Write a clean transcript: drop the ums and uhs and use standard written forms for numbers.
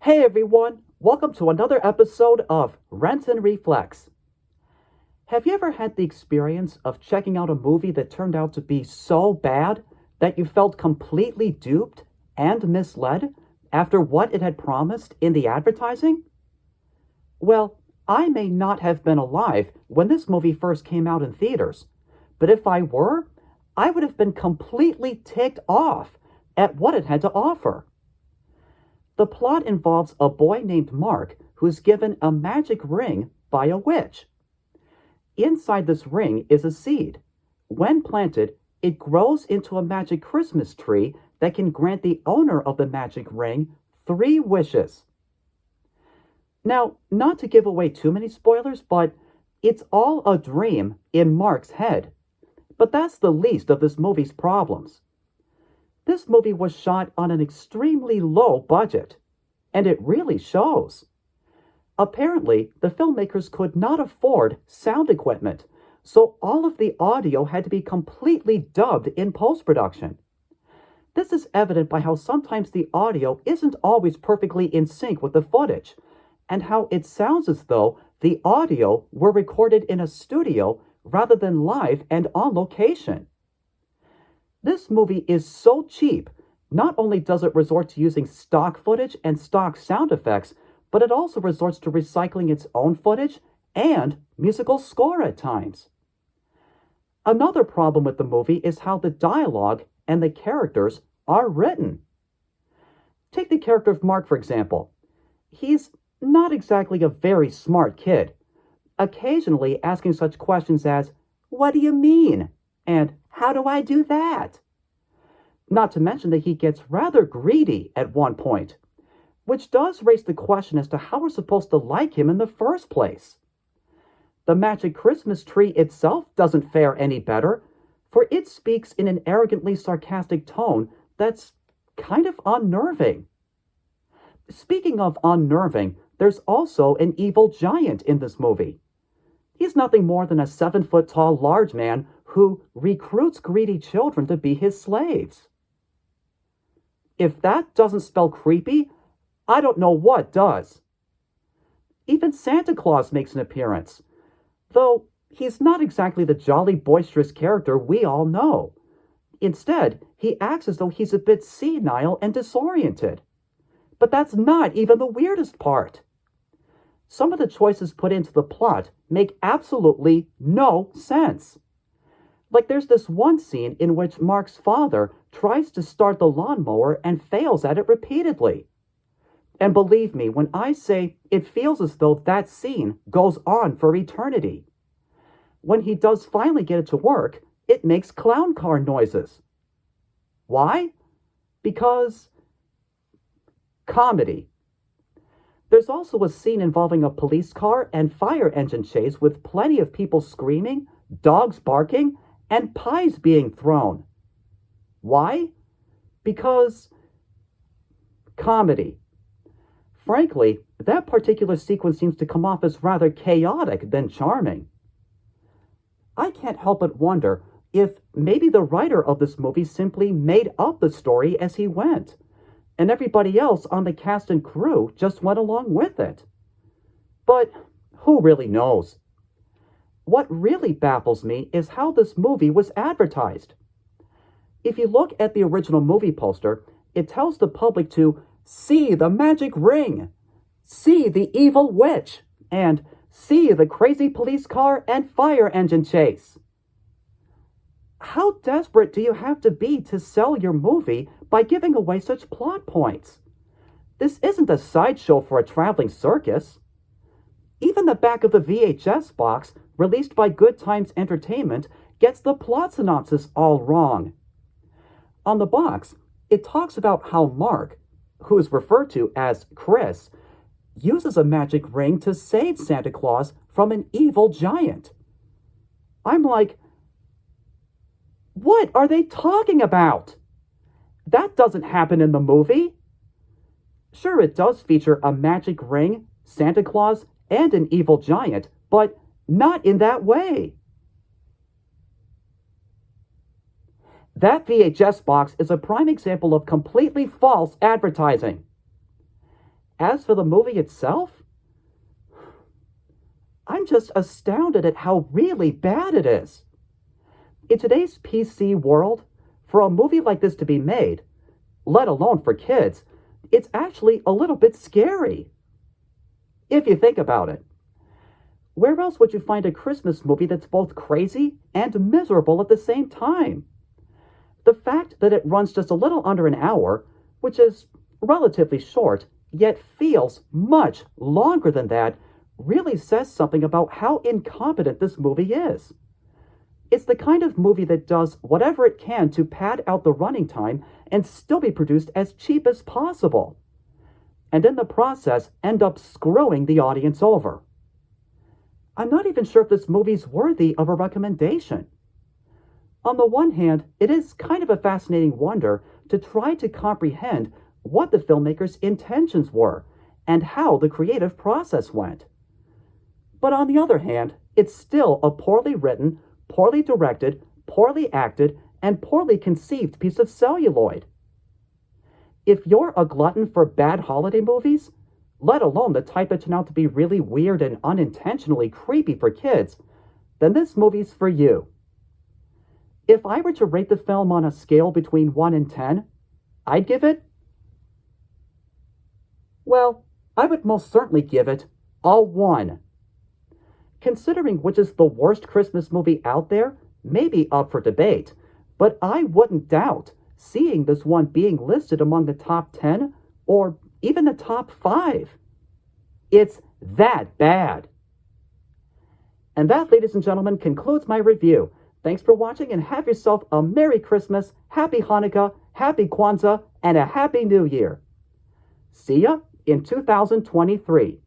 Hey everyone, welcome to another episode of Renton Reflex. Have you ever had the experience of checking out a movie that turned out to be so bad that you felt completely duped and misled after what it had promised in the advertising? Well, I may not have been alive when this movie first came out in theaters, but if I were, I would have been completely ticked off at what it had to offer. The plot involves a boy named Mark who's given a magic ring by a witch. Inside this ring is a seed. When planted, it grows into a magic Christmas tree that can grant the owner of the magic ring 3 wishes. Now, not to give away too many spoilers, but it's all a dream in Mark's head. But that's the least of this movie's problems. This movie was shot on an extremely low budget, and it really shows. Apparently, the filmmakers could not afford sound equipment, so all of the audio had to be completely dubbed in post-production. This is evident by how sometimes the audio isn't always perfectly in sync with the footage, and how it sounds as though the audio were recorded in a studio rather than live and on location. This movie is so cheap, not only does it resort to using stock footage and stock sound effects, but it also resorts to recycling its own footage and musical score at times. Another problem with the movie is how the dialogue and the characters are written. Take the character of Mark, for example. He's not exactly a very smart kid, occasionally asking such questions as, "What do you mean?" and "How do I do that?" Not to mention that he gets rather greedy at one point, which does raise the question as to how we're supposed to like him in the first place. The magic Christmas tree itself doesn't fare any better, for it speaks in an arrogantly sarcastic tone that's kind of unnerving. Speaking of unnerving, there's also an evil giant in this movie. He's nothing more than a 7-foot-tall large man who recruits greedy children to be his slaves. If that doesn't spell creepy, I don't know what does. Even Santa Claus makes an appearance, though he's not exactly the jolly, boisterous character we all know. Instead, he acts as though he's a bit senile and disoriented. But that's not even the weirdest part. Some of the choices put into the plot make absolutely no sense. Like there's this one scene in which Mark's father tries to start the lawnmower and fails at it repeatedly. And believe me, when I say it feels as though that scene goes on for eternity. When he does finally get it to work, it makes clown car noises. Why? Because comedy. There's also a scene involving a police car and fire engine chase with plenty of people screaming, dogs barking, and pies being thrown. Why? Because comedy. Frankly, that particular sequence seems to come off as rather chaotic than charming. I can't help but wonder if maybe the writer of this movie simply made up the story as he went, and everybody else on the cast and crew just went along with it. But who really knows? What really baffles me is how this movie was advertised. If you look at the original movie poster, it tells the public to see the magic ring, see the evil witch, and see the crazy police car and fire engine chase. How desperate do you have to be to sell your movie by giving away such plot points? This isn't a sideshow for a traveling circus. Even the back of the VHS box, released by Good Times Entertainment, gets the plot synopsis all wrong. On the box, it talks about how Mark, who is referred to as Chris, uses a magic ring to save Santa Claus from an evil giant. I'm like, what are they talking about? That doesn't happen in the movie. Sure, it does feature a magic ring, Santa Claus, and an evil giant, but not in that way. That VHS box is a prime example of completely false advertising. As for the movie itself, I'm just astounded at how really bad it is. In today's PC world, for a movie like this to be made, let alone for kids, it's actually a little bit scary. If you think about it. Where else would you find a Christmas movie that's both crazy and miserable at the same time? The fact that it runs just a little under an hour, which is relatively short, yet feels much longer than that, really says something about how incompetent this movie is. It's the kind of movie that does whatever it can to pad out the running time and still be produced as cheap as possible, and in the process end up screwing the audience over. I'm not even sure if this movie's worthy of a recommendation. On the one hand, it is kind of a fascinating wonder to try to comprehend what the filmmaker's intentions were and how the creative process went. But on the other hand, it's still a poorly written, poorly directed, poorly acted, and poorly conceived piece of celluloid. If you're a glutton for bad holiday movies, let alone the type that turn out to be really weird and unintentionally creepy for kids, then this movie's for you. If I were to rate the film on a scale between 1 and 10, I'd give it, well, I would most certainly give it a 1. Considering which is the worst Christmas movie out there, may be up for debate, but I wouldn't doubt seeing this one being listed among the top 10 or even the top 5. It's that bad. And that, ladies and gentlemen, concludes my review. Thanks for watching and have yourself a Merry Christmas, Happy Hanukkah, Happy Kwanzaa, and a Happy New Year. See ya in 2023.